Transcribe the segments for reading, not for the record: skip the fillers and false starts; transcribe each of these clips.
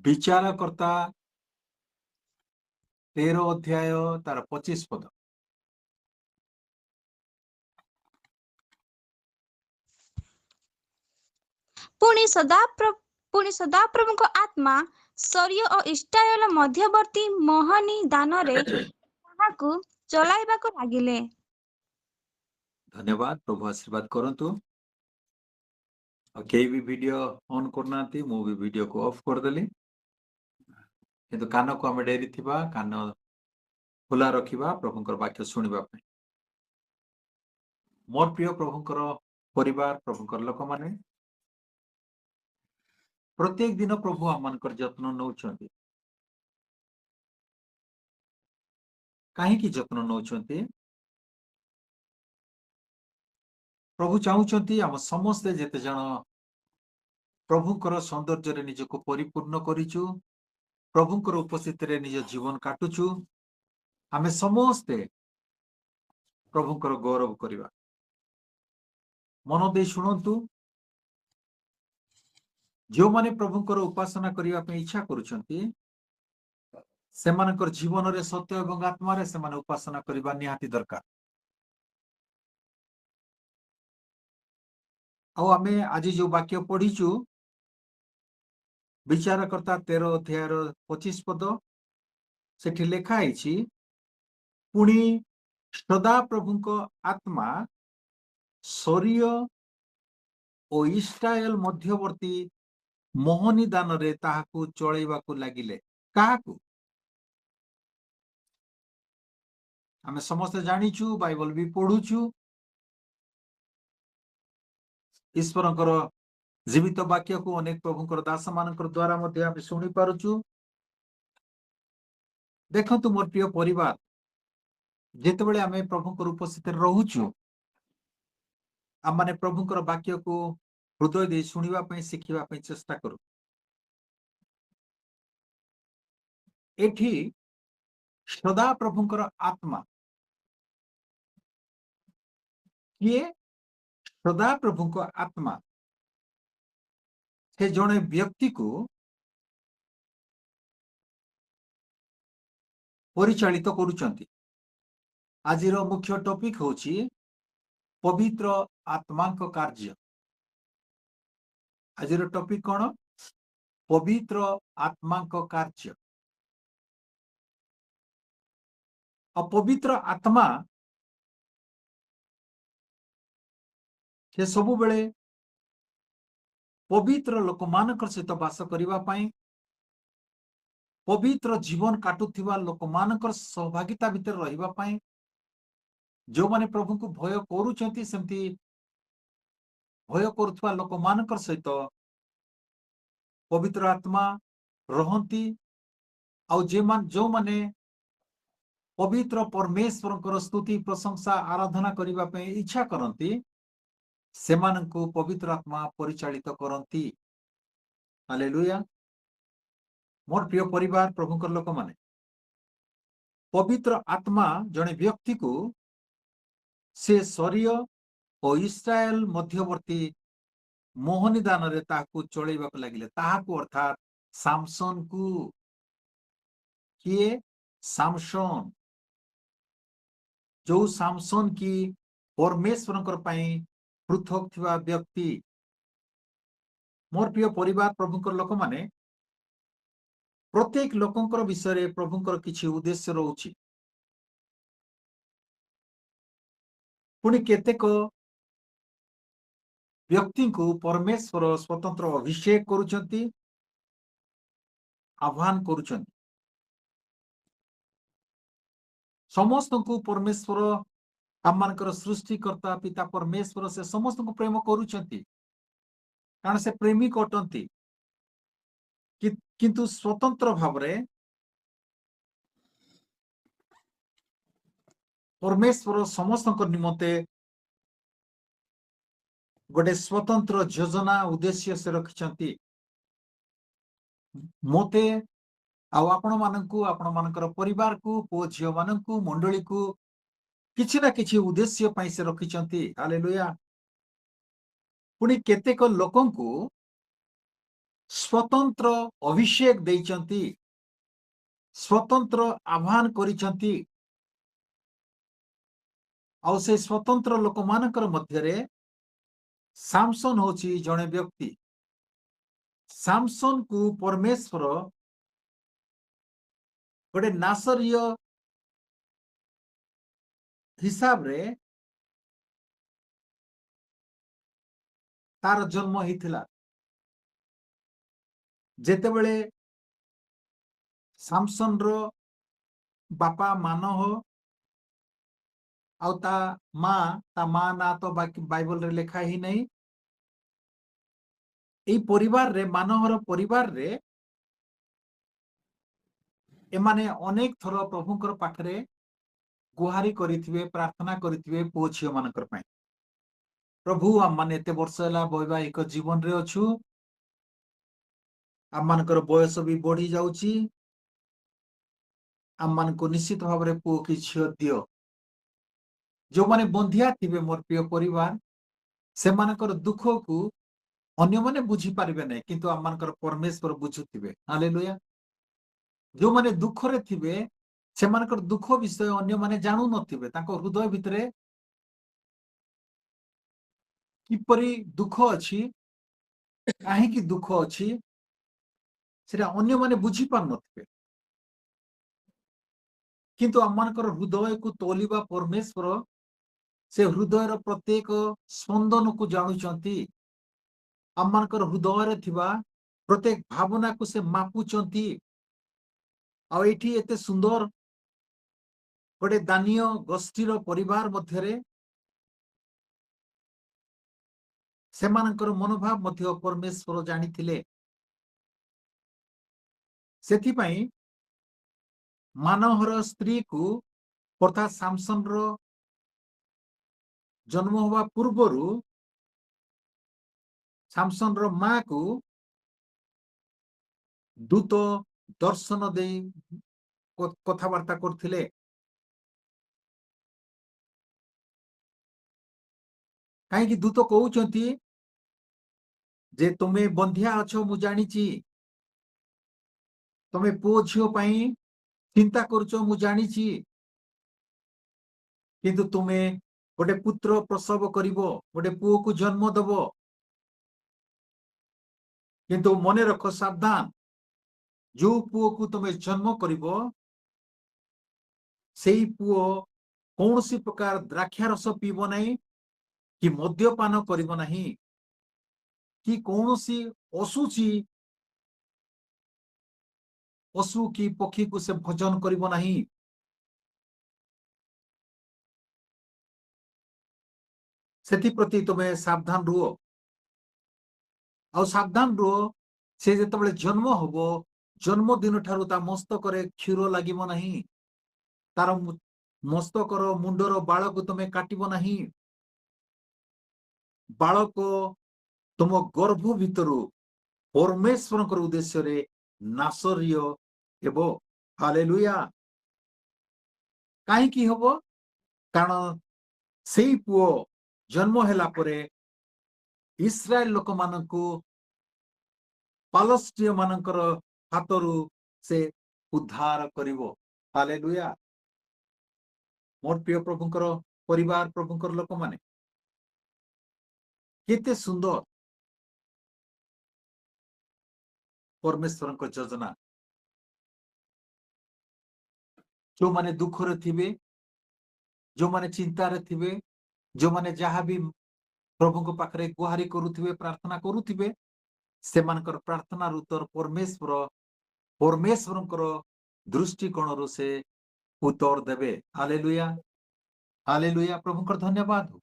विचारकर्ता 13 अध्याय तार 25 पद। पुणी सदाप्रभुଙ୍କ आत्मा ଶରୀର ଓ ଇସ୍ରାଏଲ ମଧ୍ୟବର୍ତ୍ତୀ ମୋହନୀ ଦାନରେ ତାହାକୁ ଚଲାଇବାକୁ ଲାଗିଲେ। धन्यवाद। प्रभु आशीर्वाद करंतु। कई भी वीडियो ऑन करना मु भी वीडियो को ऑफ कर देली किंतु कान को आम डेरी थिबा कान खुला रखिबा प्रभुंकर वाक्य सुनिबा पे। मोर प्रिय प्रभुंकर परिवार प्रभुंकर लोक माने प्रत्येक दिन प्रभु आमनकर जत्न नौचंती। काहे की जत्न नौचंती? प्रभु चाहूचंती आम समस्ते जेते जण प्रभुंकर सौंदर्य रे निजको परिपूर्ण करिचु, प्रभुंकर उपस्थिति रे निज जीवन काटुचु, आमे समस्ते प्रभुंकर गौरव करिबा। मन दे शुणंतु, जो माने प्रभुंकर उपासना करिबा पे इच्छा करूचंती सेमानकर जीवन रे सत्य एवं आत्मा रे सेमाने उपासना करिबा निहाती दरकार। आ आमे आज जो वाक्य पढ़ीचु विचारकर्ता 13 अध्याय 25 पद सेठी लेखा आइछि, पुणी सदा प्रभुंको आत्मा शरीर ओ इस्राएल मध्यवर्ती मोहनी दान रे ताहाकु चलैबाकु लागिले। काहाकु? आमे समस्त जानिचु, बाइबल भी पढ़ुचु, ईश्वरंकर जीवित वाक्य को अनेक प्रभुंकर दास मानकर द्वारा मध्य आमे सुनी पारुचु। देखंतु मोर प्रिय परिवार, जेतेबेले आमे प्रभुंकर उपस्थिति रहुचु आम माने प्रभुंकर वाक्य को हृदय दे सुनिबा पई सिखिबा पई चेष्टा करू। एठी सदा प्रभुंकर आत्मा किए? सदा प्रभुंको आत्मा से जणे व्यक्ति को परिचालित करूचंती। आजिर मुख्य टॉपिक होची पवित्र आत्मांक कार्य। आजिर टॉपिक कौन? पवित्र आत्मांक कार्य। अपवित्र आत्मा से सबु बेले पवित्र लोक मानकर सहित वास करिबा पई, पवित्र जीवन काटुथिबा लोक मानकर सहभागिता भितर रहिबा पई, जो माने प्रभु को भय करूचंती सेमती भय करुथबा लोक मानकर सहित पवित्र आत्मा रहंती। आ जो माने पवित्र परमेश्वरंकर स्तुति प्रशंसा आराधना करिबा पई इच्छा करंती सेमानंकु पवित्र आत्मा परिचालित करंती। हालेलुया। मोर प्रिय परिवार प्रभुंकर लोक माने पवित्र आत्मा जने व्यक्ति को से शरीर और इस्राएल मध्यवर्ती मोहनी दान रे ताहाकु चलैबाक लागिले। ताहाकु अर्थात सामसन को। किए? सामसन। जो सामसन की परमेश्वरंकर पई पृथक थिबा व्यक्ति। मोर प्रिय परिवार प्रभुंकर लोक माने प्रत्येक लोकंकर विषय रे प्रभुंकर किछि उद्देश्य रहउछि। पुणी केतेक व्यक्ति को परमेश्वर स्वतंत्र अभिषेक करूचंती, आह्वान करूचंती। समस्त को परमेश्वर आमनकर सृष्टिकर्ता पिता परमेश्वर से समस्त को प्रेम करूचंती, कारण से प्रेमिक अटंती। किंतु स्वतंत्र भावरे परमेश्वर समस्त निमंते गोटे स्वतंत्र योजना उद्देश्य से रखिचंती। मोते आपण मानकर परिवार को पो झियो मानकु मंडली को किछि ना किछि उद्देश्य पई से रखिचंती। हालेलुया। पुणी केतेक लोकंकु स्वतंत्र अभिषेक देइचंती, स्वतंत्र आह्वान करिचंती। आउ से स्वतंत्र लोक मानकर मध्यरे सामसन होची जणे व्यक्ति। सामसन को परमेश्वर गोटे नासरीय हिसाब रे तार जन्म हिथिला। जेतेबेले सामसन रो बापा मानह आउ ता माँ ना तो बाइबल रे लिखा ही नहीं। এই परिवार रे मानहर परिवार रे एमाने अनेक थर प्रभुंकर पाखरे गुहारी करिथिबे, प्रार्थना करिथिबे पुओ झियो मानकर पई। प्रभु आम माने एते वर्ष होला वैवाहिक जीवन रे अछु, आम मानकर बयस भी बढ़ी जाउची, आम मान को निश्चित भाव रे पुओ कि झियो दियो। जो माने बंधिया थिबे मोर प्रिय परिवार, से मानकर दुख को अन्य माने बुझी पारिबे नै, किंतु आम मानकर परमेश्वर बुझुथिबे। हालेलुया। जो माने दुख रे थिबे से मानकर दुख विषय अन्य माने जानू नथिबे, तांको हृदय भितरे किपरि दुख अछि, काहे कि दुख अछि सेटा अन्य माने बुझी पार नथिबे। किंतु आम मानकर हृदय को तोलिबा परमेश्वर से हृदय रो प्रत्येक स्पंदन को जानुचंती। आम मानकर हृदय रे थिबा प्रत्येक भावना को से मापुचंती। आ एठी एते सुंदर गोटे दानीय गोष्ठीर परिवार मध्यरे सेमानकर मनोभाव मध्य परमेश्वर जानिथिले। सेथि पई मानहर स्त्री को अर्थात सामसन रो जन्म हुआ पूर्वरु सामसन रो माँ को दूत दर्शन दे कथावार्ता करथिले। काहे कि दूत कहउचंती जे तुमे बंधिया अछो मु जानिची, तुमे पुओ झियो पई चिंता करूचो मु जानिची, किंतु तुमे गोटे पुत्र प्रसव करिवो, गोटे पुओ को जन्म दबो, किंतु मने रख सावधान, जो पुओ को तुमे जन्म करिवो सेई पुओ कौनसी प्रकार द्राक्षा रस पीबो नहीं, कि मद्यपान करिवो नहीं, कि कौनसी असुची पशु की पक्षी को से भोजन करिवो नहीं। सेथि प्रति तुमे सावधान रुओ। आ सावधान रुओ, से जेतेबेले जन्म होबो जन्म दिन ठारू ता मस्तक रे क्षीर लागिवो नहीं, तार मस्तक रो मुंडर बाल को तुमे काटिवो नहीं। बालक तुम गर्भ भितरु परमेश्वर उद्देश्य रे नासरीय हेबो। हालेलुया। काहे कि होबो? कारण सेई पुओ जन्म होला परे इस्राएल लोक मानकु पालस्टीय मानकर हातरु से उद्धार करिवो। हालेलुया। मोर प्रिय प्रभुंकर परिवार, प्रभुंकर लोक माने केते सुंदर परमेश्वर को योजना। जो माने दुख रे थिबे, जो माने चिंता रे थिबे, जो माने जहाँ भी प्रभु को पाखरे गुहारी करुथिबे, प्रार्थना करुथिबे, सेमानकर प्रार्थना उत्तर परमेश्वर परमेश्वरंकर दृष्टिकोण रु से उत्तर देबे। हालेलुया। हालेलुया। प्रभुंकर धन्यवाद हो।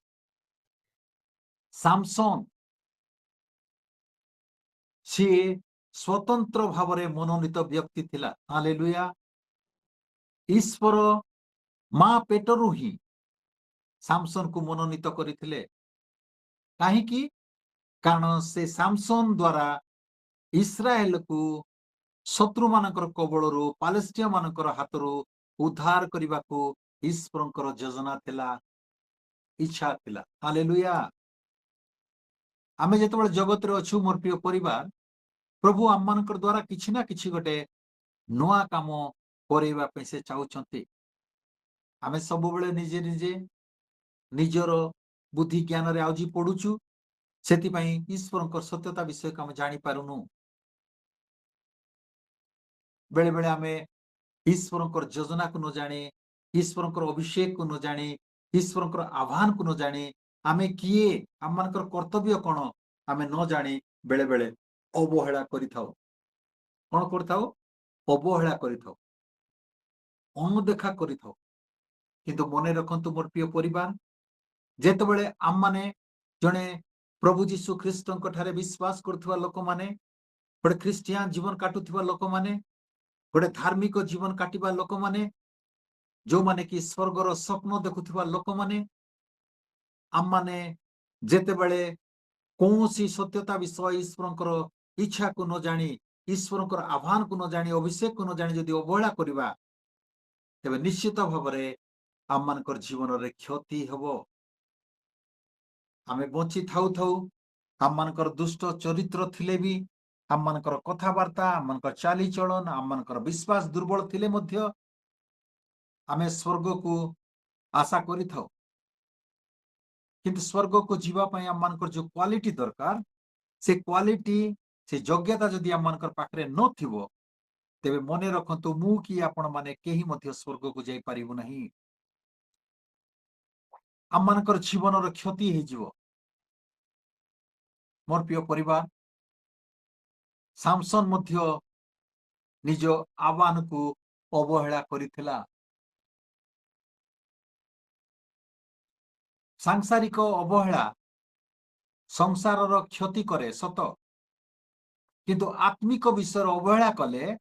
सामसन सी स्वतंत्र भाव रे मनोनीत व्यक्ति थिला। हालेलुया। ईश्वर माँ पेटरु ही सामसन को मनोनीत करिथिले। काहे कि कारण से सामसन द्वारा इस्राएल को शत्रु मानकर कबलरू, पालेस्टिया मानकर हाथरू उद्धार करने को ईश्वरंकर योजना थिला, इच्छा थिला। हालेलुया। आमे जेतेबेले जगत रे अछु मोर प्रिय परिवार, प्रभु आम मान द्वारा किछि ना किछि गोटे नुआ काम करैबा पे से चाहुचंती। आमे सब बेले निजे निजे निजर बुद्धि ज्ञान रे आउजी पडुचु, सेति पई ईश्वरकर सत्यता विषय को हम जानि पारुनु। बेले बेले आमे ईश्वरकर योजना को न जाने, ईश्वरकर अभिषेक को न जाने, ईश्वरकर आह्वान को न जाने, आमे किए आम मानकर कर्तव्य कौन आमे न जाने बेले बेले अवहेला करिथाउ। कौन करथाउ? अवहेला करिथाउ, अनदेखा करिथाउ। किंतु मने रखंतु मोर प्रिय परिवार, जेतेबेले आम माने जने प्रभु जीशु ख्रीष्टଙ୍କ ठारे विश्वास करथुवा लोक माने, गोटे ख्रिस्टियान जीवन काटुथुवा लोक माने, गोटे धार्मिक जीवन काटिबा लोक माने, जो माने कि स्वर्गर स्वप्न देखुथुवा लोक माने, आम माने जेतेबेले कौनसी सत्यता विषय ईश्वरଙ୍କର इच्छा को न जानी, ईश्वरଙ୍କର आह्वान को न जानी, अभिषेक को न जानी जदि अवहेला करिबा, तेबे निश्चित भावरे आम मानकर जीवन रे क्षति हेबो। आमे बंची थाउ थाउ आम मानकर दुष्ट चरित्र थिले भी, आम मानकर कथावार्ता, आम मानकर चाली चलन, आम मानकर विश्वास दुर्बल थिले मध्य आमे स्वर्ग को आशा करि थाउ। किंतु स्वर्ग को जीवा पई आम मानकर जो क्वालिटी दरकार, से क्वालिटी से योग्यता जदि आम मानकर पाखरे न थिबो, तेबे मने रखंतु मु कि आपण माने केही मध्य स्वर्ग को जाई पारिबु नहीं। आम मानकर जीवन रो क्षति हे जीवो। मोर प्रिय परिवार, सामसन मध्य निज आह्वान को अवहेला करिथिला। सांसारिक अवहेला संसार क्षति करे सत, किंतु आत्मिक विषय अवहेला कले,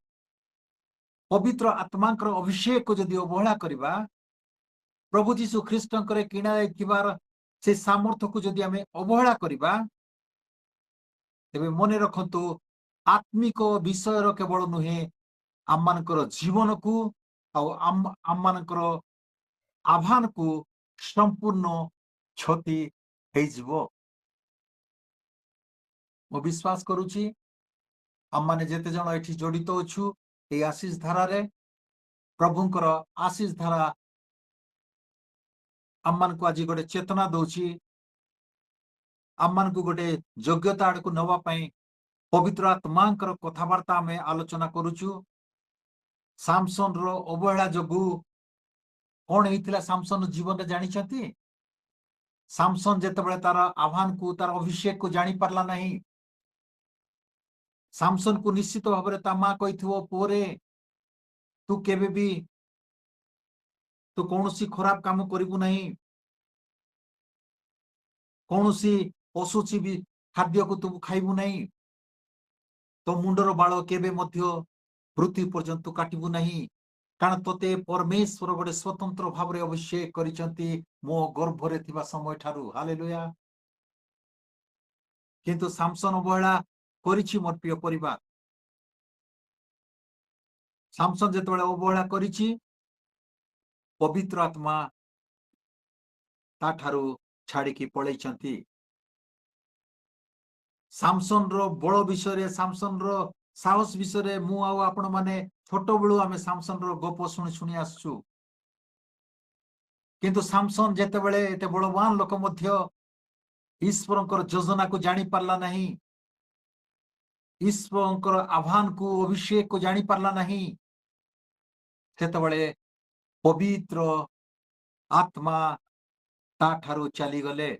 पवित्र आत्मांकर अभिषेक को जदि अवहेला करिबा, प्रभु जीशु ख्रीष्टंकर किणा जाइथिबार से सामर्थ्य को जदि आमे अवहेला करिबा, तेबे मने रखंतु आत्मिक विषय केवल नुहे, आम मानकर जीवन को आम मानकर आह्वान को संपूर्ण क्षति हे जीवो। मो विश्वास करूची आम माने जेते जण एठी जड़ित अछु ए आशीष धारा रे, प्रभुंकर आशीष धारा आम मान को आज गोटे चेतना दउची, आम मान को गोटे योग्यता आड़ को नवा पई पवित्र आत्मांकर कथावार्ता आमे आलोचना करूचु। सामसन रो अवहेला जोगु कौन हेतिला सामसन जीवन रे जानि छथि? सामसन जेतेबेले तार आह्वान को, तार अभिषेक को जानि पारला नहीं। सामसन को निश्चित भाव ता मां कहिथिबो, पोरे तू केबे भी तू कौनसी खराब काम करिबु नहीं, कौनसी असुचि भी खाद्य को तू खाइबु नहीं, तो मुंडर बाल केबे मध्य मृत्यु पर्यंत काटिबु नहीं, कारण तोते परमेश्वर गोटे स्वतंत्र भाव रे अभिषेक करिसंती मो गर्भरे थिबा समय ठारू। हालेलुया। किंतु सामसन अवहेला करिछि मोर प्रिय परिवार। सामसन जेतेबेले अवहेला करिछि, पवित्र आत्मा ता ठारू छाड़ी की पळैछंती। सामसन रो बळ विषय रे, सामसन रो साहस विषय रे मु आ आपण माने छोट बेलू आमे सामसन रो गप सुनी सुनी आसछु। किंतु सामसन जेतेबेले एते बलवान लोक मध्य ईश्वरंकर योजना को जानि पारला नहीं, ईश्वरंकर आह्वान को, अभिषेक को जानि पारला नहीं, सेतेबेले पवित्र आत्मा ता ठारू चली गले।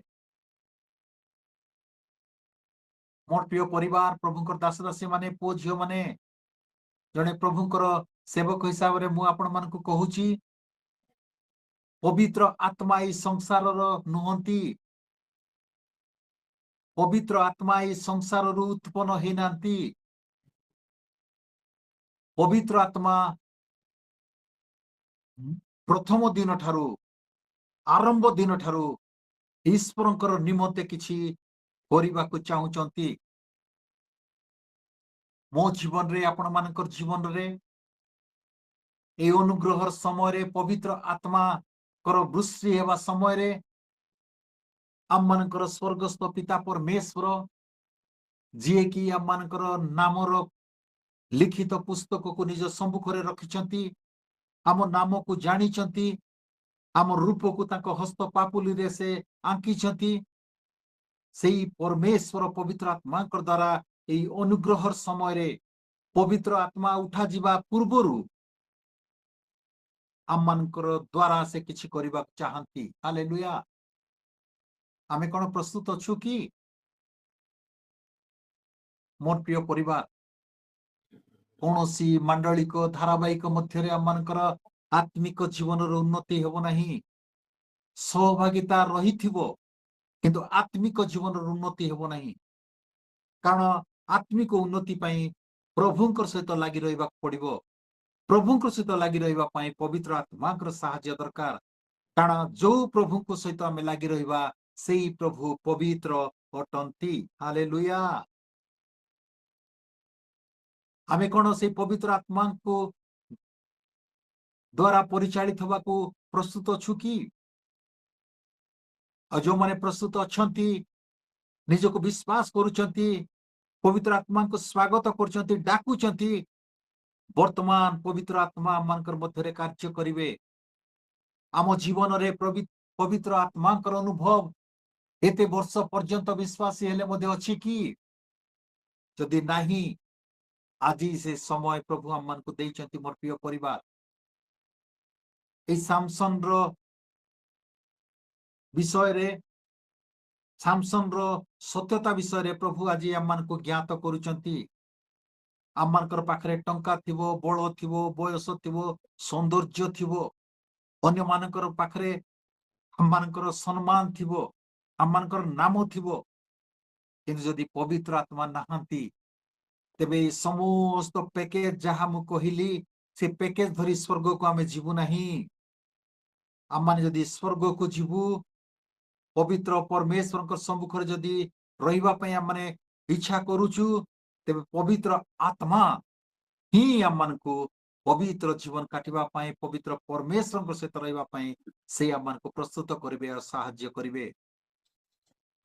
मोर प्रिय परिवार, प्रभुंकर दास दासी माने, पो झियो माने, जने प्रभुंकर सेवक हिसाब रे मु आपण मान को कहूची, पवित्र आत्मा ई संसार रो नुहंती, पवित्र आत्मा ई संसार रु उत्पन्न हे नांती। पवित्र आत्मा प्रथम दिन ठारू, आरंभ दिन ठारू ईश्वरंकर निमंते किछि करिबा को चाहुचंती। मो जीवन रे, आपण मानकर जीवन रे ए अनुग्रहर समय रे, पवित्र आत्मा कर वृष्टि हेबा समय रे, आम मानकर स्वर्गस्थ पिता परमेश्वर ଯିଏ କି ଆମମାନଙ୍କର ନାମର ଲିଖିତ ପୁସ୍ତକକୁ ନିଜ ସମ୍ମୁଖରେ ରଖିଛନ୍ତି, ଆମ ନାମକୁ ଜାଣିଛନ୍ତି, ଆମ ରୂପକୁ ତାଙ୍କ ହସ୍ତ ପାପୁଲିରେ ସେ ଆଙ୍କିଛନ୍ତି। ସେଇ ପରମେଶ୍ୱର ପବିତ୍ର ଆତ୍ମାଙ୍କ ଦ୍ୱାରା ଏଇ ଅନୁଗ୍ରହର ସମୟରେ ପବିତ୍ର ଆତ୍ମା ଉଠାଯିବା ପୂର୍ବରୁ ଆମମାନଙ୍କର ଦ୍ୱାରା ସେ କିଛି କରିବାକୁ ଚାହାନ୍ତି। ହାଲେଲୁୟା। ଆମେ କଣ ପ୍ରସ୍ତୁତ ଅଛୁ କି? ମୋର ପ୍ରିୟ ପରିବାର, କୌଣସି ମାଣ୍ଡଳିକ ଧାରାବାହିକ ମଧ୍ୟରେ ଆମମାନଙ୍କର ଆତ୍ମିକ ଜୀବନର ଉନ୍ନତି ହେବ ନାହିଁ। ସହଭାଗିତା ରହିଥିବ କିନ୍ତୁ ଆତ୍ମିକ ଜୀବନର ଉନ୍ନତି ହେବ ନାହିଁ। କାରଣ ଆତ୍ମିକ ଉନ୍ନତି ପାଇଁ ପ୍ରଭୁଙ୍କର ସହିତ ଲାଗି ରହିବାକୁ ପଡିବ। ପ୍ରଭୁଙ୍କ ସହିତ ଲାଗି ରହିବା ପାଇଁ ପବିତ୍ର ଆତ୍ମାଙ୍କର ସାହାଯ୍ୟ ଦରକାର। କାରଣ ଯୋଉ ପ୍ରଭୁଙ୍କ ସହିତ ଆମେ ଲାଗି ରହିବା ସେଇ ପ୍ରଭୁ ପବିତ୍ର ଅଟନ୍ତି। ହାଲେଲୁୟା। ଆମେ କଣ ସେଇ ପବିତ୍ର ଆତ୍ମାଙ୍କୁ ଦ୍ୱାରା ପରିଚାଳିତ ହେବାକୁ ପ୍ରସ୍ତୁତ ଅଛୁ କି? ଆଉ ଯୋଉମାନେ ପ୍ରସ୍ତୁତ ଅଛନ୍ତି, ନିଜକୁ ବିଶ୍ୱାସ କରୁଛନ୍ତି, ପବିତ୍ର ଆତ୍ମାଙ୍କୁ ସ୍ୱାଗତ କରୁଛନ୍ତି, ଡାକୁଛନ୍ତି, ବର୍ତ୍ତମାନ ପବିତ୍ର ଆତ୍ମା ଆମମାନଙ୍କର ମଧ୍ୟରେ କାର୍ଯ୍ୟ କରିବେ। ଆମ ଜୀବନରେ ପବିତ୍ର ଆତ୍ମାଙ୍କର ଅନୁଭବ ଏତେ ବର୍ଷ ପର୍ଯ୍ୟନ୍ତ ବିଶ୍ୱାସୀ ହେଲେ ମଧ୍ୟ ଅଛି କି? ଯଦି ନାହିଁ, ଆଜି ସେ ସମୟ ପ୍ରଭୁ ଆମମାନଙ୍କୁ ଦେଇଛନ୍ତି। ମୋର ପ୍ରିୟ ପରିବାର, এই ସାମସନର ବିଷୟରେ, ସାମସନର ସତ୍ୟତା ବିଷୟରେ ପ୍ରଭୁ ଆଜି ଆମମାନଙ୍କୁ ଜ୍ଞାତ କରୁଛନ୍ତି। ଆମମାନଙ୍କର ପାଖରେ ଟଙ୍କା ଥିବ, ବଳ ଥିବ, ବୟସ ଥିବ, ସୌନ୍ଦର୍ଯ୍ୟ ଥିବ, ଅନ୍ୟମାନଙ୍କର ପାଖରେ ଆମମାନଙ୍କର ସମ୍ମାନ ଥିବ, ଆମମାନଙ୍କର ନାମ ଥିବ, କିନ୍ତୁ ଯଦି ପବିତ୍ର ଆତ୍ମା ନାହାନ୍ତି, ତେବେ এই ସମସ୍ତ ପ୍ୟାକେଜ ଯାହା ମୁଁ କହିଲି, ସେ ପ୍ୟାକେଜ ଧରି ସ୍ୱର୍ଗକୁ ଆମେ ଯିବୁ ନାହିଁ। ଆମମାନେ ଯଦି ସ୍ୱର୍ଗକୁ ଯିବୁ, ପବିତ୍ର ପରମେଶ୍ୱରଙ୍କ ସମ୍ମୁଖରେ ଯଦି ରହିବା ପାଇଁ ଆମମାନେ ଇଚ୍ଛା କରୁଛୁ, ତେବେ ପବିତ୍ର ଆତ୍ମା ହିଁ ଆମମାନଙ୍କୁ ପବିତ୍ର ଜୀବନ କାଟିବା ପାଇଁ, ପବିତ୍ର ପରମେଶ୍ୱରଙ୍କ ସହିତ ରହିବା ପାଇଁ ସେ ଆମମାନଙ୍କୁ ପ୍ରସ୍ତୁତ କରିବେ ଆଉ ସାହାଯ୍ୟ କରିବେ।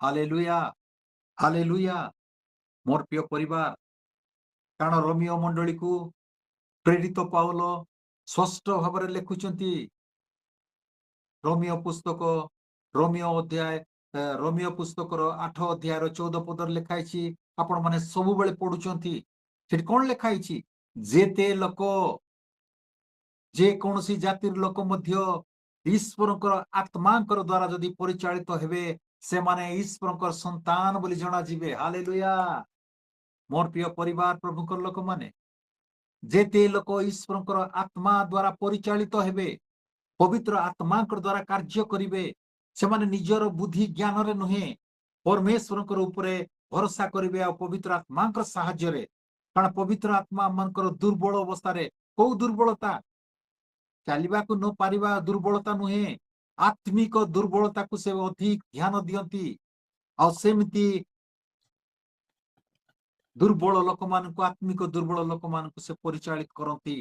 Hallelujah, hallelujah. ମୋର ପ୍ରିୟ ପରିବାର, କାରଣ ରୋମିଓ ମଣ୍ଡଳୀକୁ ପ୍ରେରିତ ପାଉଲ ସ୍ପଷ୍ଟ ଭାବରେ ଲେଖୁଛନ୍ତି। ରୋମିଓ ପୁସ୍ତକର 8 ଅଧ୍ୟାୟର 14 ପଦରେ ଲେଖା ହେଇଛି। ଆପଣ ମାନେ ସବୁବେଳେ ପଢୁଛନ୍ତି, ସେଠି କଣ ଲେଖା ହେଇଛି? ଯେତେ ଲୋକ, ଯେ କୌଣସି ଜାତିର ଲୋକ ମଧ୍ୟ ଈଶ୍ୱରଙ୍କର ଆତ୍ମାଙ୍କର ଦ୍ୱାରା ଯଦି ପରିଚାଳିତ ହେବେ, ସେମାନେ ଈଶ୍ୱରଙ୍କର ସନ୍ତାନ ବୋଲି ଜଣାଯିବେ। ହାଲେଲୁୟା। ମୋର ପ୍ରିୟ ପରିବାର, ପ୍ରଭୁଙ୍କର ଲୋକମାନେ, ଯେତେ ଲୋକ ଈଶ୍ୱରଙ୍କର ଆତ୍ମା ଦ୍ୱାରା ପରିଚାଳିତ ହେବେ, ପବିତ୍ର ଆତ୍ମାଙ୍କ ଦ୍ୱାରା କାର୍ଯ୍ୟ କରିବେ, ସେମାନେ ନିଜର ବୁଦ୍ଧି ଜ୍ଞାନରେ ନୁହେଁ, ପରମେଶ୍ୱରଙ୍କର ଉପରେ ଭରସା କରିବେ ଆଉ ପବିତ୍ର ଆତ୍ମାଙ୍କର ସାହାଯ୍ୟରେ। କାରଣ ପବିତ୍ର ଆତ୍ମା ଆମମାନଙ୍କର ଦୁର୍ବଳ ଅବସ୍ଥାରେ, କୋଉ ଦୁର୍ବଳତା? ଚାଲିବାକୁ ନ ପାରିବା ଦୁର୍ବଳତା ନୁହେଁ, ଆତ୍ମିକ ଦୁର୍ବଳତାକୁ ସେ ଅଧିକ ଧ୍ୟାନ ଦିଅନ୍ତି। ଆଉ ସେମିତି ଦୁର୍ବଳ ଲୋକମାନଙ୍କୁ, ଆତ୍ମିକ ଦୁର୍ବଳ ଲୋକମାନଙ୍କୁ ସେ ପରିଚାଳିତ କରନ୍ତି।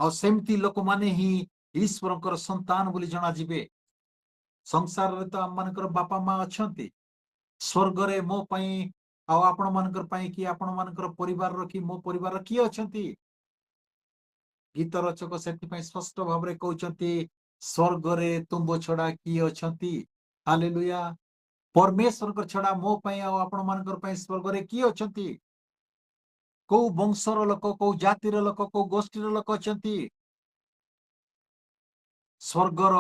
ଆଉ ସେମିତି ଲୋକମାନେ ହିଁ ଈଶ୍ୱରଙ୍କର ସନ୍ତାନ ବୋଲି ଜଣାଯିବେ। ସଂସାରରେ ତ ଆମମାନଙ୍କର ବାପା ମା ଅଛନ୍ତି, ସ୍ୱର୍ଗରେ ମୋ ପାଇଁ ଆଉ ଆପଣ ମାନଙ୍କର ପାଇଁ କି ଆପଣମାନଙ୍କର ପରିବାରର କି ମୋ ପରିବାରର କିଏ ଅଛନ୍ତି? ଗୀତ ରଚକ ସେଥିପାଇଁ ସ୍ପଷ୍ଟ ଭାବରେ କହୁଛନ୍ତି, ସ୍ୱର୍ଗରେ ତୁମ୍ଭ ଛଡା କିଏ ଅଛନ୍ତି? ହାଲେଲୁୟା। ପରମେଶ୍ୱରଙ୍କ ଛଡା ମୋ ପାଇଁ ଆଉ ଆପଣ ମାନଙ୍କର ପାଇଁ ସ୍ୱର୍ଗରେ କିଏ ଅଛନ୍ତି? କୋଉ ବଂଶର ଲୋକ, କୋଉ ଜାତିର ଲୋକ, କୋଉ ଗୋଷ୍ଠୀର ଲୋକ ଅଛନ୍ତି? ସ୍ୱର୍ଗର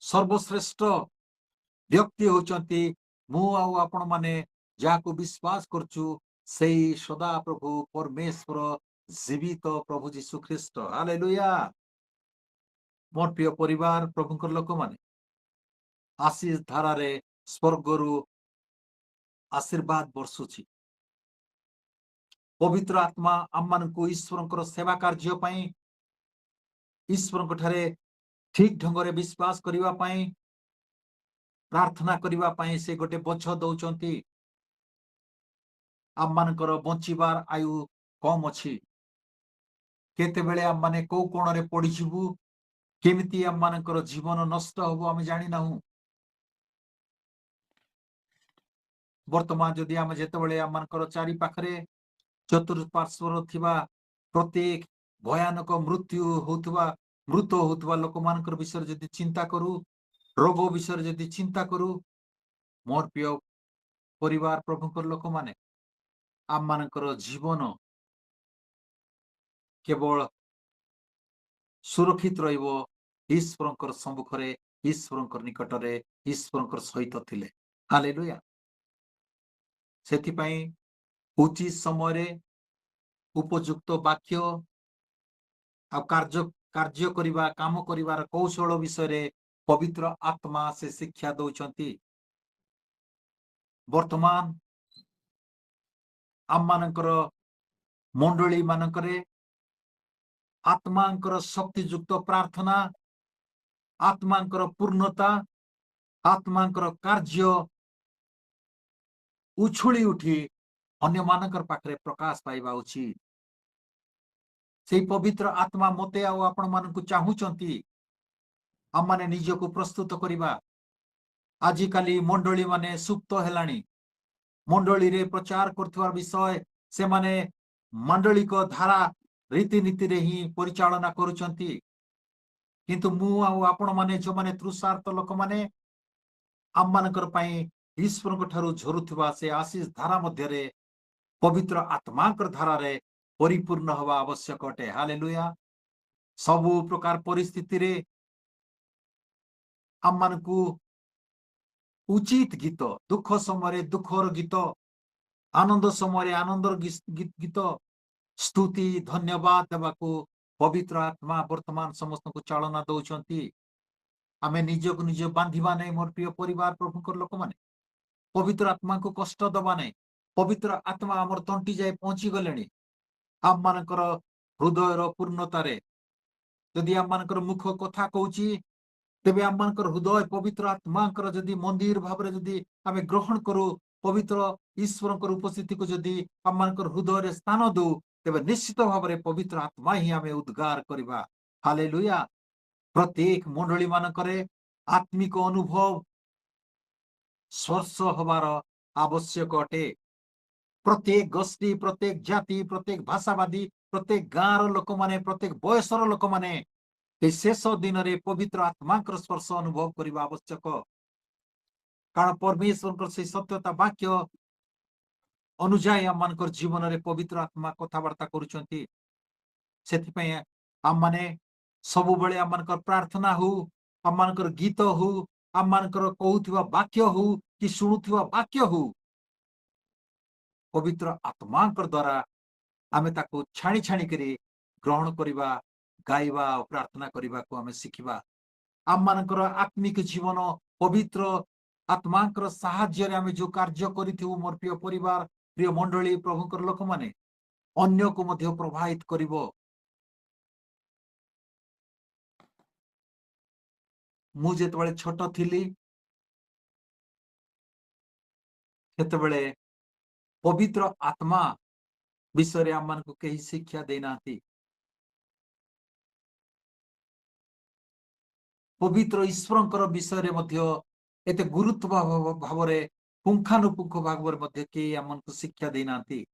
ସର୍ବଶ୍ରେଷ୍ଠ ବ୍ୟକ୍ତି ହଉଛନ୍ତି ମୁଁ ଆଉ ଆପଣ ମାନେ, ଯାହାକୁ ବିଶ୍ୱାସ କରୁଛୁ ସେଇ ସଦା ପ୍ରଭୁ ପରମେଶ୍ୱର, ଜୀବିତ ପ୍ରଭୁ ଯୀଶୁ ଖ୍ରୀଷ୍ଟ। ହାଲେଲୁୟା। ମୋର ପ୍ରିୟ ପରିବାର, ପ୍ରଭୁଙ୍କର ଲୋକମାନେ, ଆଶୀଷ ଧାରାରେ ସ୍ୱର୍ଗରୁ ଆଶୀର୍ବାଦ ବର୍ଷୁଛି। ପବିତ୍ର ଆତ୍ମା ଆମମାନଙ୍କୁ ଈଶ୍ୱରଙ୍କର ସେବା କାର୍ଯ୍ୟ ପାଇଁ, ଈଶ୍ୱରଙ୍କ ଠାରେ ଠିକ ଢଙ୍ଗରେ ବିଶ୍ୱାସ କରିବା ପାଇଁ, ପ୍ରାର୍ଥନା କରିବା ପାଇଁ ସେ ଗୋଟେ ବୋଝ ଦଉଛନ୍ତି। ଆମମାନଙ୍କର ବଞ୍ଚିବାର ଆୟୁ କମ ଅଛି। କେତେବେଳେ ଆମମାନେ କୋଉ କୋଣରେ ପଡିଯିବୁ, କେମିତି ଆମମାନଙ୍କର ଜୀବନ ନଷ୍ଟ ହବ ଆମେ ଜାଣିନାହୁଁ। वर्तमान जदि आम जेतेबेले आमनकर चारि पाखरे चतुर्पार्श्वर थिबा प्रत्येक भयानक मृत होउथबा लोक मानकर विषय जदि चिंता करू, रोग विषय जदि चिंता करू, मोर प्रिय परिवार प्रभुकर लोक माने आम मानकर जीवन केवल सुरक्षित रहिबो ईश्वरंकर सम्मुखरे, ईश्वरंकर निकटरे, ईश्वरंकर सहित थिले। हालेलुया। सेथिपई उचित समय उपयुक्त वाक्य आ कार्य करिबा काम करिबार कौशल विषय पवित्र आत्मा से शिक्षा दौचंती। वर्तमान आम मानकर मंडली मानकरे आत्मांकर शक्तियुक्त प्रार्थना, आत्मांकर पूर्णता, आत्मांकर कार्य उछुली उठी अन्य मानकर पाखरे प्रकाश पाइबा उचित। से पवित्र आत्मा मते आ आपण मानकु चाहुचंती आम माने निजको प्रस्तुत करिबा। आजिकाली मंडली माने सुप्त हेलाणी, मंडली रे प्रचार करथुवा विषय से माने मंडली को धारा रीतिनीति रे ही परिचालना करुचंती। किंतु मु आपण माने जो माने तृषार्थ लोक माने आम मानकर पई ईश्वर को ठारू झरुथुवा से आशीष धारा मध्य रे पवित्र आत्माकर धारा रे परिपूर्ण हवा आवश्यक अटे। हालेलुया। सबु प्रकार परिस्थिति रे आम मानकु उचित गीत, दुख समय दुखर गीत, आनंद समय आनंदर गीत, स्तुति धन्यवाद देवाको पवित्र आत्मा वर्तमान समस्त को चालना दौचंती। आमे निजको निज बांधिबा नै मोर प्रिय परिवार प्रभुकर लोक माने पवित्र आत्मा को कष्ट दबा नै। पवित्र आत्मा हमर तंटी जाय पहुंची गलेनी। आम मानकर हृदयर पूर्णता रे यदि आम मानकर मुख कथा कहूची तेबे आम मानकर हृदय पवित्र आत्माकर जदि मंदिर भाव रे जदि आमे ग्रहण करू, पवित्र ईश्वरकर उपस्थिति को जदि आम मानकर हृदय रे स्थान दो, तेबे निश्चित भाव रे पवित्र आत्मा ही आमे उद्गार करिबा। हालेलुया। प्रत्येक मंडली मानकरे आत्मिक अनुभव स्पर्श हबार आवश्यक अटे। प्रत्येक गोष्ठी, प्रत्येक जाति, प्रत्येक भाषावादी, प्रत्येक गाँव लोक माने, प्रत्येक बयसर लोक माने शेष दिन रे पवित्र आत्माकर स्पर्श अनुभव करने आवश्यक। कारण परमेश्वर से सत्यता वाक्य अनुजाई आम मानकर जीवन रे पवित्र आत्मा कथबार्ता करुचंती। सेथिपई आम माने सबु बेले आम मानकर प्रार्थना हो, आम मानकर गीत हो, आम मानकर कहूथिबा वाक्य हो कि शुणुथिबा वाक्य हो, पवित्र आत्माकर द्वारा आमे ताको छाणी छाणी करी ग्रहण करिबा, गाइबा और प्रार्थना करिबा को आमे सिखिबा। आम मानकर आत्मिक जीवन पवित्र आत्माकर साहाय्य रे आमे जो कार्य करिथिबु मोर प्रिय परिवार, प्रिय मंडली, प्रभुकर लोक माने अन्य को मध्य प्रभावित करिवो। मु जेतबेले छोट थिली सेतबेले पवित्र आत्मा विषय रे आम मानकु केही शिक्षा देनाती। पवित्र ईश्वरंकर विषय रे मध्य एते गुरुत्व भाव रे पुंखानुपुंख भाव रे मध्य के आमनको शिक्षा देनाती।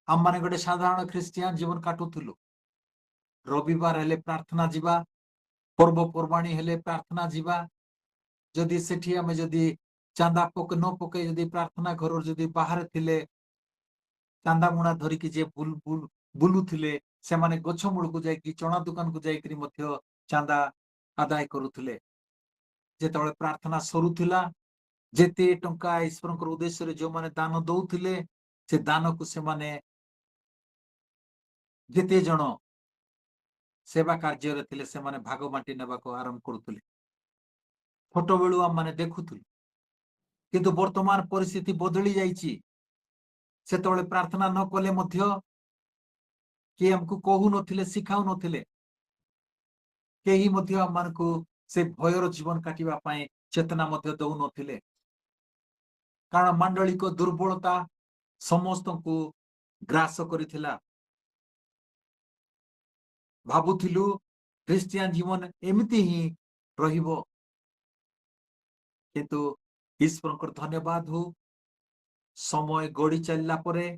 आम माने गोटे साधारण ख्रिस्टियान जीवन काटुथुलु। रविवार हेले प्रार्थना जीवा, पर्वपर्वाणी हेले प्रार्थना जीवा, जदि सेठी आमे जदि चांदा पक न पके जदि प्रार्थना घर जदि बाहर थिले चांदा मुणा धरिकी जे बुलुथिले से माने गछ मूल को जाई चना दुकान को जाई मध्य चांदा आदाय करुथिले। जेतबेले प्रार्थना सरुथिला जेते टंका ईश्वरंकर उद्देश्य रे जो माने दान दउथिले से दान को से माने जेते जण सेवा कार्य रे थिले से माने भाग बांटी नेबा को आरंभ करुथिले। फोटो बेलू आम माने देखुथुल, किंतु वर्तमान परिस्थिति बदली जाइछि। सेतबेले प्रार्थना न कले मध्य कि हमको कहू नथिले, सिखाऊ नथिले, केही मध्य आम मानकु से भयर जीवन काटिबा पाए चेतना मध्य दउ नथिले। कारण मंडली को दुर्बलता समस्त को ग्रास करिथिला। भाबुथिलु ख्रिस्टियन जीवन एमिति ही रहिबो, किंतु ईश्वरंकर धन्यवाद हो समय गड़ी चलला परे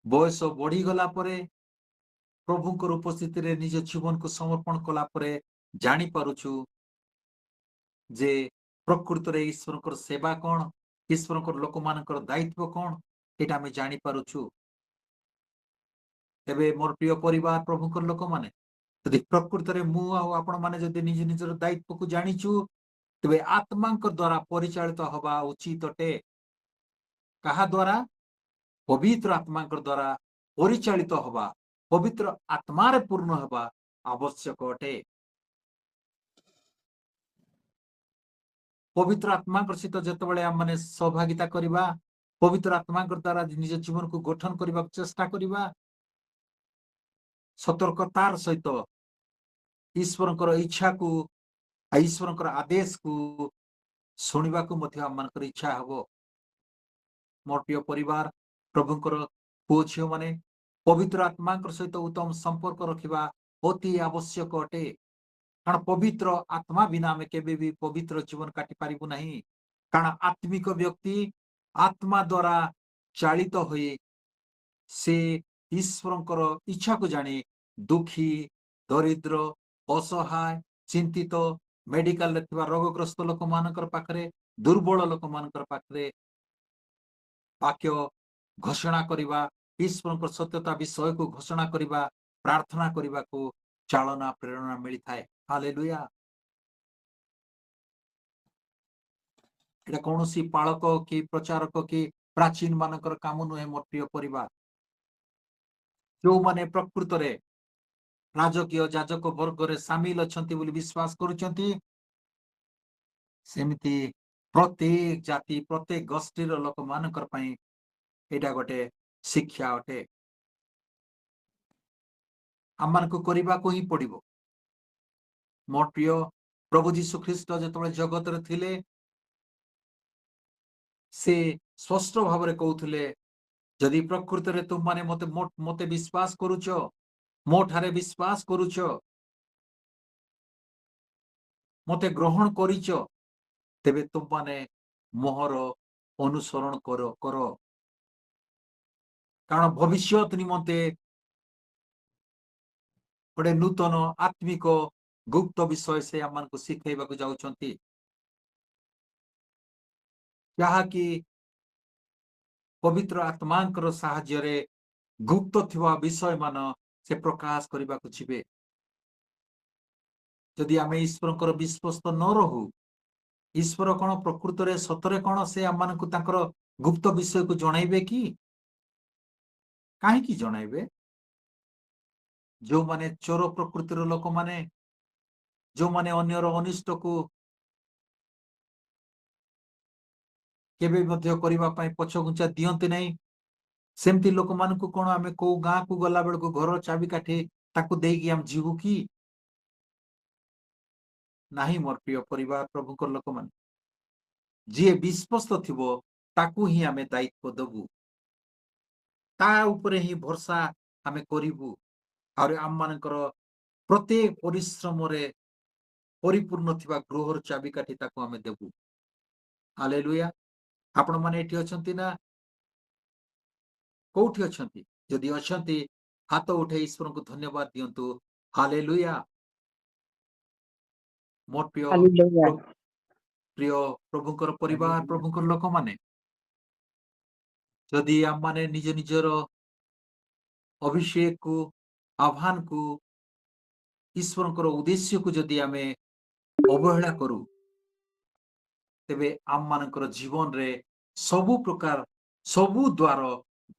बयस बढ़ी गला परे प्रभुंकर उपस्थिति रे निज जीवन को समर्पण कला परे जानी पारुछु जे प्रकृत रे ईश्वर सेवा कौन ईश्वर लोक मानकर दायित्व कौन एटा आमे जानी पारुछु तेबे मोर प्रिय परिवार प्रभुंकर लोक माने यदि प्रकृत रे मु आपण माने यदि निज निजर दायित्व को जानिछु तेबे आत्मांकर द्वारा परिचालित हवा उचित अटे कहा द्वारा पवित्र आत्मांकर द्वारा परिचालित हवा पवित्र आत्मारे पूर्ण हवा आवश्यक अटे पवित्र आत्मांकर सहित जेतेबेले आम माने सहभागिता करिबा पवित्र आत्मांकर द्वारा निज जीवन को गठन करबा चेष्टा करिबा सतर्कतार सहित ईश्वरंकर इच्छा को ईश्वरंकर आदेश को शुणा को मध्य आम मानकर इच्छा हबो मोर प्रिय परिवार प्रभुंकर पुओ झियो माने पवित्र आत्मांकर सहित उत्तम संपर्क रखिबा अति आवश्यक अटे कारण पवित्र आत्मा बिना आमे केबे भी पवित्र जीवन काटि पारिबु नहीं कारण आत्मिक व्यक्ति आत्मा द्वारा चालित होई से ईश्वरंकर इच्छा को जानी दुखी दरिद्र असहाय चिंतित मेडिकल रोगग्रस्त लोक मानकर पाखरे दुर्बल लोक मानकर पाखरे वाक्य घोषणा करिबा ईश्वरंकर सत्यता विषय को घोषणा करिबा प्रार्थना करिबा को चालना प्रेरणा मिली थाए हालेलुया एटा कौनसी पालक कि प्रचारक कि प्राचीन मानकर काम नुहे मोर प्रिय परिवार जो माने प्रकृत रे राजकीय जाजक वर्ग रे शामिल अछंती बोली विश्वास करूछंती सेमिति प्रत्येक जाति प्रत्येक गोष्ठीर लोक मानकर पई एटा गोटे शिक्षा अटे आमान को करिबा को ही पड़िबो मोर प्रिय प्रभु जीशु ख्रीष्ट जेतबेले जगत रे थिले से स्पष्ट भाव रे कहउथिले जदि प्रकृत रे तुम माने मते मते विश्वास करूछ मो ठारे विश्वास करूछ मते ग्रहण करिछ तेबे तुम माने मोहर अनुसरण करो कारण भविष्यत निमंते गोटे नूतन आत्मिक गुप्त विषय से आम को शिखेबा को जाउछंती जहा कि पवित्र आत्मांकर साहाय्य रे गुप्त थिवा विषय मान से प्रकाश करबा को छिबे जदि आमे ईश्वरंकर विश्वस्त न रहू ईश्वर कौन प्रकृत रे सतरे कौन से आम को तांकर गुप्त विषय को जणाइबे कि काहे कि जणाइबे जो माने चोर प्रकृतिर लोक माने जो माने अन्यर अनिष्ट को केबे मध्य करिबा पई पछगुंचा दियंते नहीं सेमती लोक मान को कोन आमे को गां को गला बेल को घर चाबी काठे ताको देगी हम जीवु की नाही मोर प्रिय परिवार प्रभुकर लोक मान जे विश्वस्त थिबो ताकू ही आमे दायित्व दबु ता ऊपर ही भरोसा आमे करिबु और आम मानकर प्रत्येक परिश्रम रे परिपूर्ण थिबा गृहर चाबी काठी ताको आमे देबु हालेलुया आपण माने एठी अछंती ना कोठी अछंती यदि अछंती हाथ उठे ईश्वर को धन्यवाद दियंतु हालेलुया मोर प्रिय हालेलुया प्रिय प्रभुकर परिवार प्रभुकर लोक माने जदि आम माने निज निजर अभिषेक को आह्वान को ईश्वर उद्देश्य को जदि आमे अवहेला करू तेबे आम मानकर जीवन रे सबु प्रकार सबु द्वार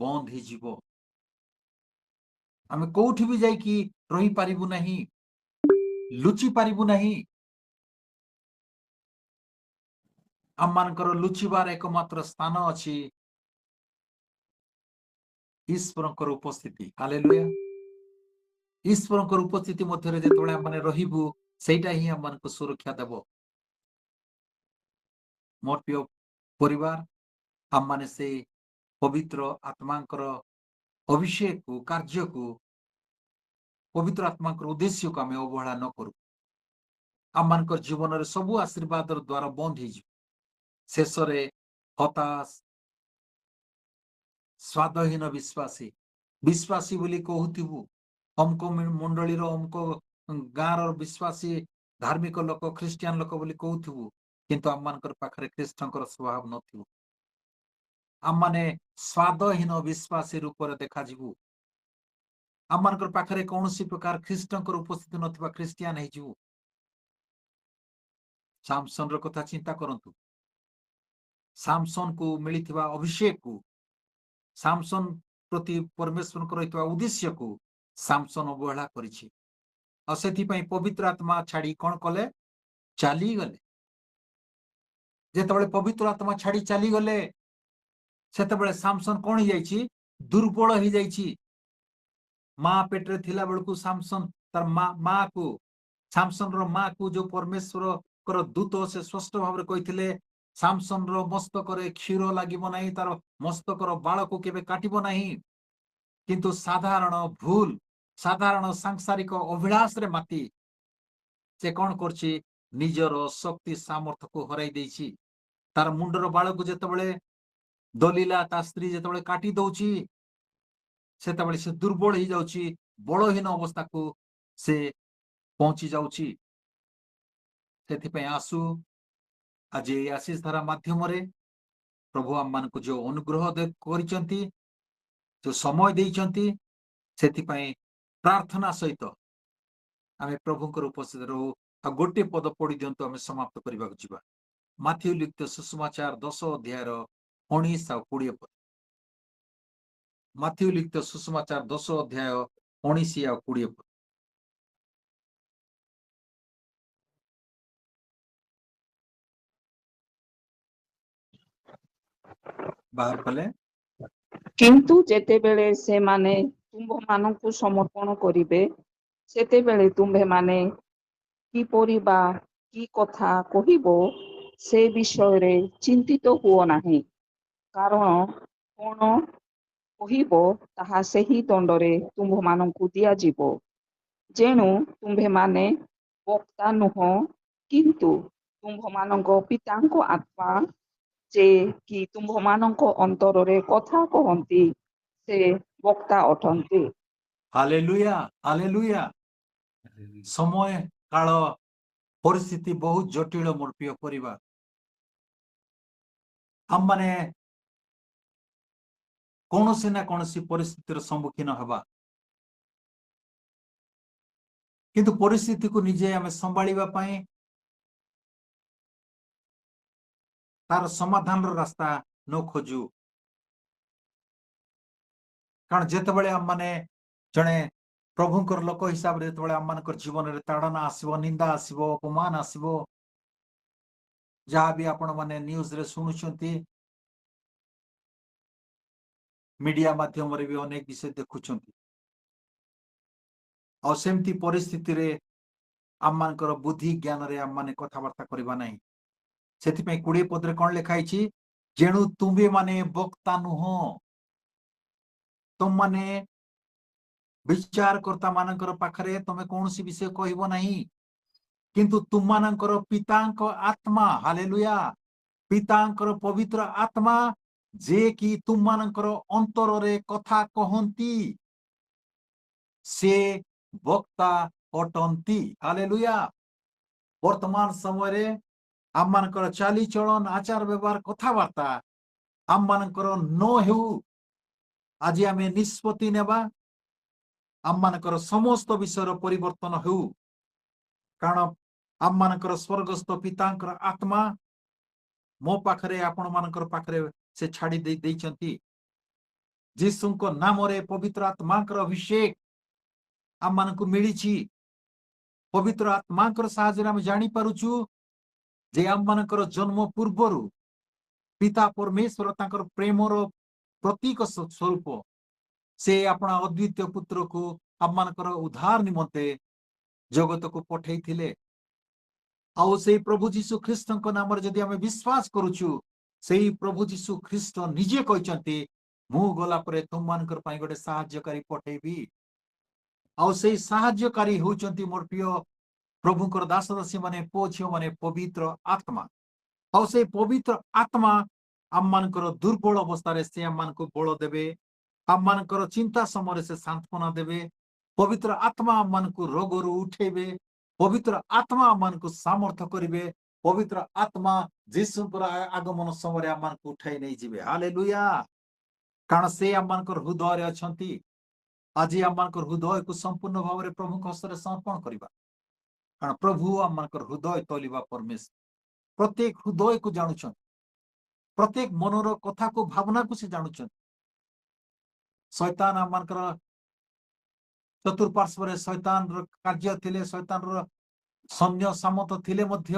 बंद ही जीवो आमे कोठी भी जाई कि रही पारिबु नहीं लुचि पारिबु नहीं आम मानकर लुचिबार एकमात्र स्थान अछि ईश्वरंकर उपस्थिति हालेलुया ईश्वरंकर उपस्थिति मध्य रे जेतबेले हम माने रहिबु सेटा ही हम मानक सुरक्षा देबो मोर प्रिय परिवार हम माने से पवित्र आत्मांकर अभिषेक को कार्य को पवित्र आत्मांकर उद्देश्य को आमे अवहेला न करू आम मानकर जीवन रे सबु आशीर्वाद द्वारा बंद ही शेष रे हताश स्वादहीन विश्वासी विश्वासी बोली कहूथिबु अमको मंडलीर अमको गाँर विश्वासी धार्मिक लोक ख्रिस्टियान लोक बोली कहूथिबु किंतु आम मानकर पाखरे ख्रिस्टंकर स्वभाव नथिबु आम माने स्वादहीन विश्वासी रूप देखा जिवु आम मानकर पाखरे कौनसी प्रकार ख्रिस्टंकर उपस्थिति नथिबा ख्रिस्टियान हे जिवु सामसन रो कथा चिंता करंतु सामसन को मिलिथिबा अभिषेक को सामसन प्रति परमेश्वर को रहितबा उद्देश्य को सामसन अवहेला करिछि आ सेथि पई पवित्र आत्मा छाड़ी कोन कले चाली गले जेतेबेले पवित्र आत्मा छाड़ी चाली गले सेतेबेले सामसन कोन hi जाइछि दुर्बल hi जाइछि मां पेटरे थिला बेलकु सामसन तार मां को सामसन रो मां को जो परमेश्वर कर दूत से स्पष्ट भाव रे कहिथिले सामसन रो मस्तक रे क्षीर लागिबो नाही तार मस्तक रो बाळ को केबे काटिबो नाही किंतु साधारण भूल साधारण सांसारिक अभिलाष रे माती से कोन करछि निजर शक्ति सामर्थ्य को हराई देछि तार मुंडर बाळ को जेतेबेले दलीला ता स्त्री जेतेबेले काटी दउछि सेतेबेले से दुर्बल ही जाउछि बळहीन अवस्था को से पहुंची जाउछि सेथि पय आसु आज ए आशीष धारा माध्यम रे प्रभु आम मान को जो अनुग्रह करिसंती जो समय देइसंती सेथि पय प्रार्थना सहित आमे प्रभुकर उपस्थित रहू आ गोटे पद पढ़ी दियंतु आमे समाप्त करबा जिबा माथ्यू लिखित सुसमाचार 10 अध्याय 19 आ 20 पद माथ्यू लिखित सुसमाचार 10 अध्याय 19 आ 20 पद बाहर कले किंतु जेतेबेले से माने तुम्भ मानकु समर्पण करिबे सेतेबेले तुम्भे माने की परिबा की कथा कहिबो से विषय रे चिंतित हुओ नाही कारण कोन कहिबो ताहा सेही दंडरे तुम्भ मानकु दिया जिवो जेणु तुम्भे माने वक्ता नुह किंतु तुम्भ मानक पितांको आत्मा जे कि तुम्भ मानक अंतରରେ କଥା कहନ୍ତି से वक्ता अटନ୍ତି हालेलुया हालेलुया समय काल परिस्थिति बहुत जटिल मोर प्रिय परिवार हम माने कौनसी ना कौनसी परिस्थितिर सम्मुखीन हवा किंतु परिस्थिति को निजे आमे संभाळिबा पई तार समाधान रास्ता न खोजू कारण जेतेबेले हम माने जणे प्रभुंकर लोक हिसाब रे जेतेबेले हम मानकर जीवन रे ताड़ना आसीबो निंदा आसीबो अपमान आसीबो जहाँ भी आपण माने न्यूज रे सुनुछंती मीडिया माध्यम रे भी अनेक विषय देखुछंती और सेमती परिस्थिति रे हम मानकर बुद्धि ज्ञान रे हम माने कथा वार्ता करबा नाही सेति पे 20 पद रे कोन लिखाई छी जेणु तुम्बे माने वक्ता नुह तुम माने विचार करता मानकर पाखरे तमे कोनसी विषय कहबो नाही किंतु तुम मानकर पितांक आत्मा हालेलुया पितांकर पवित्र आत्मा जे कि तुम मानकर अंतर रे कथा कहंती से वक्ता अटंती हालेलुया वर्तमान समय रे आम मानकर चाली चलन आचार व्यवहार कथा वार्ता आम मानकर न हेउ आज आमे निष्पत्ति नेबा आम मानकर समस्त विषय परिवर्तन हेउ कारण आम मानकर स्वर्गस्थ पितांकर आत्मा मो पाखरे आपण मानकर पाखरे से छाड़ी दे दैचंती जीसुंको नाम रे पवित्र आत्माकर अभिषेक आम मानकु मिलिछि पवित्र आत्माकर साहाय्य आमे जानि पारुछु जे आम मानकर जन्म पूर्वरु पिता परमेश्वर तांकर प्रेमर प्रतीक स्वरूप से अपना अद्वितीय पुत्र को आम मानकर उद्धार निमंते जगत को पठेई थिले आउ से प्रभु जीशु ख्रीस्त नाम रे जदि आमे विश्वास करूछु सेही प्रभु जीशु ख्रीस्त निजे कहचंती मु गला परे तुम मानकर पई गोटे सहायकारी पठेबी आउ सेही सहायकारी होचंती मोर प्रिय प्रभुकर दास दासी माने पो झियो माने पवित्र आत्मा और से पवित्र आत्मा ଆମମାନଙ୍କର ଦୁର୍ବଳ ଅବସ୍ଥାରେ ସେ ଆମମାନଙ୍କୁ ବଳ ଦେବେ। ଆମମାନଙ୍କର ଚିନ୍ତା ସମୟରେ ସେ ସାନ୍ତ୍ୱନା ଦେବେ। ପବିତ୍ର ଆତ୍ମା ଆମମାନଙ୍କୁ ରୋଗରୁ ଉଠେଇବେ। ପବିତ୍ର ଆତ୍ମା ଆମମାନଙ୍କୁ ସାମର୍ଥ୍ୟ କରିବେ। ପବିତ୍ର ଆତ୍ମା ଯୀଶୁଙ୍କର ଆଗମନ ସମୟରେ ଆମମାନଙ୍କୁ ଉଠାଇ ନେଇଯିବେ। ହାଲେଲୁୟା। କାରଣ ସେ ଆମମାନଙ୍କର ହୃଦୟରେ ଅଛନ୍ତି। ଆଜି ଆମମାନଙ୍କର ହୃଦୟକୁ ସମ୍ପୂର୍ଣ୍ଣ ଭାବରେ ପ୍ରଭୁଙ୍କ ହସ୍ତରେ ସମର୍ପଣ କରିବା। କାରଣ ପ୍ରଭୁ ଆମମାନଙ୍କର ହୃଦୟ ତୋଲିବା ପରମେଶ୍ୱର। ପ୍ରତ୍ୟେକ ହୃଦୟକୁ ଜାଣୁଛନ୍ତି। ପ୍ରତ୍ୟେକ ମନର କଥାକୁ ଭାବନାକୁ ସେ ଜାଣୁଛନ୍ତି। ଶୈତାନ ଆମମାନଙ୍କର ଚତୁଃପାର୍ଶ୍ୱରେ ଶୈତାନର କାର୍ଯ୍ୟ ଥିଲେ, ଶୈତାନର ସୈନ୍ୟ ସାମନ୍ତ ଥିଲେ ମଧ୍ୟ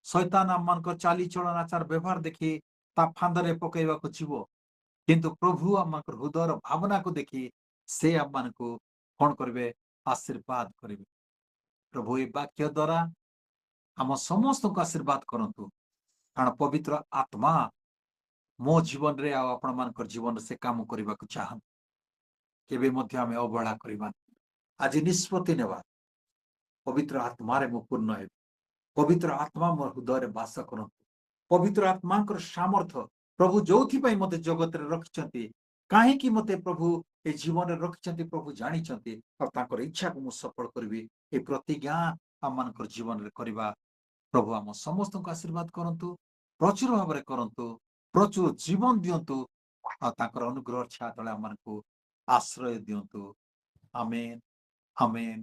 ଶୈତାନ ଆମମାନଙ୍କର ଚାଲିଚଳନ ଆଚାର ବ୍ୟବହାର ଦେଖି ତା ଫାନ୍ଦରେ ପକାଇବାକୁ ଯିବ। କିନ୍ତୁ ପ୍ରଭୁ ଆମମାନଙ୍କର ହୃଦୟର ଭାବନାକୁ ଦେଖି ସେ ଆମମାନଙ୍କୁ କଣ କରିବେ? ଆଶୀର୍ବାଦ କରିବେ। ପ୍ରଭୁ ଏ ବାକ୍ୟ ଦ୍ୱାରା ଆମ ସମସ୍ତଙ୍କୁ ଆଶୀର୍ବାଦ କରନ୍ତୁ। କାରଣ ପବିତ୍ର ଆତ୍ମା ମୋ ଜୀବନରେ ଆଉ ଆପଣମାନଙ୍କର ଜୀବନରେ ସେ କାମ କରିବାକୁ ଚାହାନ୍ତି। କେବେ ମଧ୍ୟ ଆମେ ଅବହେଳା କରିବା। ଆଜି ନିଷ୍ପତ୍ତି ନେବା, ପବିତ୍ର ଆତ୍ମାରେ ମୁଁ ପୂର୍ଣ୍ଣ ହେବି। ପବିତ୍ର ଆତ୍ମା ମୋ ହୃଦୟରେ ବାସ କରନ୍ତୁ। ପବିତ୍ର ଆତ୍ମାଙ୍କର ସାମର୍ଥ୍ୟ ପ୍ରଭୁ ଯୋଉଥିପାଇଁ ମୋତେ ଜଗତରେ ରଖିଛନ୍ତି, କାହିଁକି ମୋତେ ପ୍ରଭୁ ଏ ଜୀବନରେ ରଖିଛନ୍ତି ପ୍ରଭୁ ଜାଣିଛନ୍ତି। ଆଉ ତାଙ୍କର ଇଚ୍ଛାକୁ ମୁଁ ସଫଳ କରିବି। ଏ ପ୍ରତିଜ୍ଞା ଆମମାନଙ୍କର ଜୀବନରେ କରିବା। ପ୍ରଭୁ ଆମ ସମସ୍ତଙ୍କୁ ଆଶୀର୍ବାଦ କରନ୍ତୁ, ପ୍ରଚୁର ଭାବରେ କରନ୍ତୁ, ପ୍ରଚୁର ଜୀବନ ଦିଅନ୍ତୁ। ଆଉ ତାଙ୍କର ଅନୁଗ୍ରହ ଛାୟା ତଳେ ଆମମାନଙ୍କୁ ଆଶ୍ରୟ ଦିଅନ୍ତୁ। ଆମେନ୍, ଆମେନ୍,